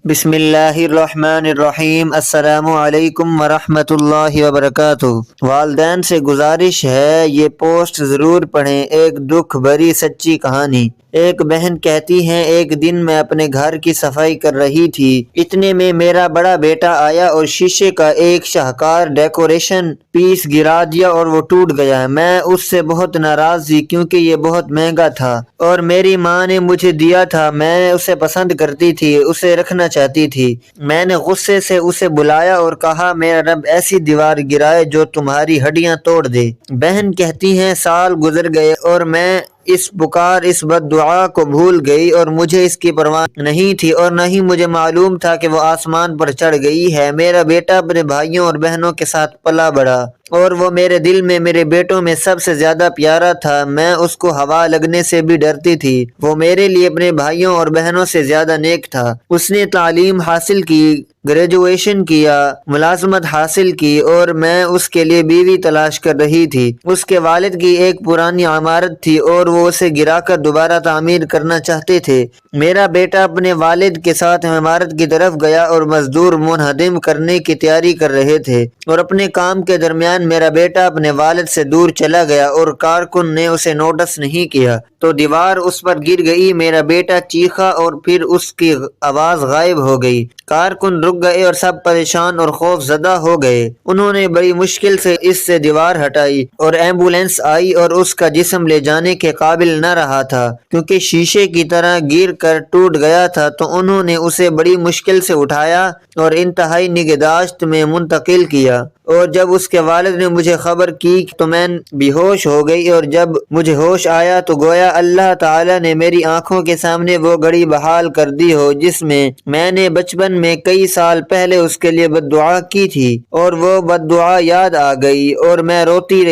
بسم اللہ الرحمن الرحیم۔ السلام علیکم ورحمۃ اللہ وبرکاتہ۔ والدین سے گزارش ہے یہ پوسٹ ضرور پڑھیں۔ ایک دکھ بھری سچی کہانی۔ ایک بہن کہتی ہیں، ایک دن میں اپنے گھر کی صفائی کر رہی تھی، اتنے میں میرا بڑا بیٹا آیا اور شیشے کا ایک شاہکار ڈیکوریشن پیس گرا دیا اور وہ ٹوٹ گیا۔ میں اس سے بہت ناراض تھی کیونکہ یہ بہت مہنگا تھا اور میری ماں نے مجھے دیا تھا۔ میں اسے پسند کرتی تھی، اسے رکھنا چاہتی تھی۔ میں نے غصے سے اسے بلایا اور کہا، میرا رب ایسی دیوار گرائے جو تمہاری ہڈیاں توڑ دے۔ بہن کہتی ہیں، سال گزر گئے اور میں اس بد دعا کو بھول گئی اور مجھے اس کی پرواہ نہیں تھی اور نہ ہی مجھے معلوم تھا کہ وہ آسمان پر چڑھ گئی ہے۔ میرا بیٹا اپنے بھائیوں اور بہنوں کے ساتھ پلا بڑھا اور وہ میرے دل میں میرے بیٹوں میں سب سے زیادہ پیارا تھا۔ میں اس کو ہوا لگنے سے بھی ڈرتی تھی۔ وہ میرے لیے اپنے بھائیوں اور بہنوں سے زیادہ نیک تھا۔ اس نے تعلیم حاصل کی، گریجویشن کیا، ملازمت حاصل کی اور میں اس کے لیے بیوی تلاش کر رہی تھی۔ اس کے والد کی ایک پرانی عمارت تھی اور وہ اسے گرا کر دوبارہ تعمیر کرنا چاہتے تھے۔ میرا بیٹا اپنے والد کے ساتھ عمارت کی طرف گیا اور مزدور منہدم کرنے کی تیاری کر رہے تھے اور اپنے کام کے درمیان میرا بیٹا اپنے والد سے دور چلا گیا اور کارکن نے اسے نوٹس نہیں کیا تو دیوار اس پر گر گئی۔ میرا بیٹا چیخا اور پھر اس کی آواز غائب ہو گئی۔ کارکن رک گئے اور سب پریشان اور خوف زدہ ہو گئے۔ انہوں نے بڑی مشکل سے اس سے دیوار ہٹائی اور ایمبولینس آئی اور اس کا جسم لے جانے کے قابل نہ رہا تھا کیونکہ شیشے کی طرح گر کر ٹوٹ گیا تھا، تو انہوں نے اسے بڑی مشکل سے اٹھایا اور انتہائی نگہداشت میں منتقل کیا۔ اور جب اس کے والد نے مجھے خبر کی تو میں بے ہوش ہو گئی اور جب مجھے ہوش آیا تو گویا اللہ تعالی نے میری آنکھوں کے سامنے وہ گھڑی بحال کر دی ہو جس میں نے بچپن میں کئی سال پہلے اس کے لیے بد دعا کی تھی، اور وہ بد دعا یاد آ گئی اور میں روتی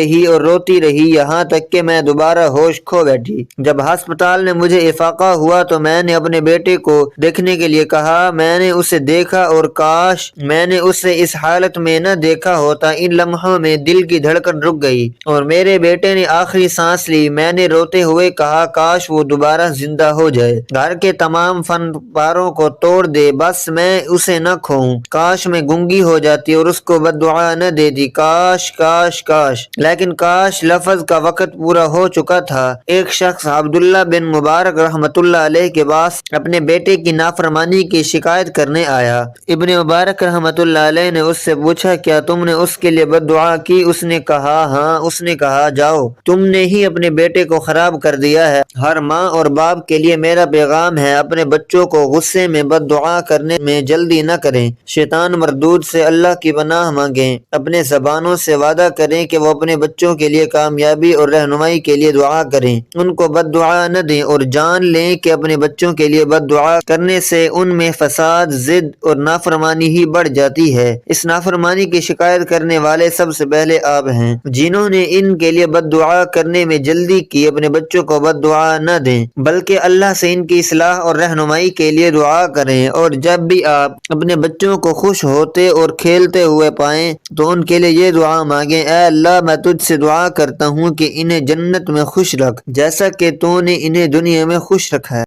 رہی یہاں تک کہ میں دوبارہ ہوش کھو بیٹھی۔ جب ہسپتال میں مجھے افاقہ ہوا تو میں نے اپنے بیٹے کو دیکھنے کے لیے کہا۔ میں نے اسے دیکھا اور کاش میں نے اسے اس حالت میں نہ دیکھا ہوتا۔ ان لمحوں میں دل کی دھڑکن رک گئی اور میرے بیٹے نے آخری سانس لی۔ میں نے روتے ہوئے کہا، کاش وہ دوبارہ زندہ ہو جائے، گھر کے تمام فن پاروں کو توڑ دے، بس میں اسے نہ کھوؤں۔ کاش میں گونگی ہو جاتی اور اس کو بد دعا نہ دیتی۔ کاش کاش کاش، لیکن کاش لفظ کا وقت پورا ہو چکا تھا۔ ایک شخص عبداللہ بن مبارک رحمۃ اللہ علیہ کے پاس اپنے بیٹے کی نافرمانی کی شکایت کرنے آیا۔ ابن مبارک رحمۃ اللہ علیہ نے اس سے پوچھا، کیا تم نے اس کے لیے بد دعا کی؟ اس نے کہا، ہاں۔ اس نے کہا، جاؤ، تم نے ہی اپنے بیٹے کو خراب کر دیا ہے۔ ہر ماں اور باپ کے لیے میرا پیغام ہے، اپنے بچوں کو غصے میں بد دعا کرنے میں جلدی نہ کریں۔ شیطان مردود سے اللہ کی پناہ مانگیں۔ اپنے زبانوں سے وعدہ کریں کہ وہ اپنے بچوں کے لیے کامیابی اور رہنمائی کے لیے دعا کریں، ان کو بد دعا نہ دیں، اور جان لیں کہ اپنے بچوں کے لیے بد دعا کرنے سے ان میں فساد، ضد اور نافرمانی ہی بڑھ جاتی ہے۔ اس نافرمانی کی شکایت کرنے والے سب سے پہلے آپ ہیں۔ جنہوں نے ان کے لیے بد دعا کرنے میں جلدی کی، اپنے بچوں کو بد دعا نہ دیں بلکہ اللہ سے ان کی اصلاح اور رہنمائی کے لیے دعا کریں۔ اور جب بھی آپ اپنے بچوں کو خوش ہوتے اور کھیلتے ہوئے پائیں تو ان کے لیے یہ دعا مانگیں، اے اللہ، میں تجھ سے دعا کرتا ہوں کہ انہیں جنت میں خوش رکھ جیسا کہ تو نے انہیں دنیا میں خوش رکھا ہے۔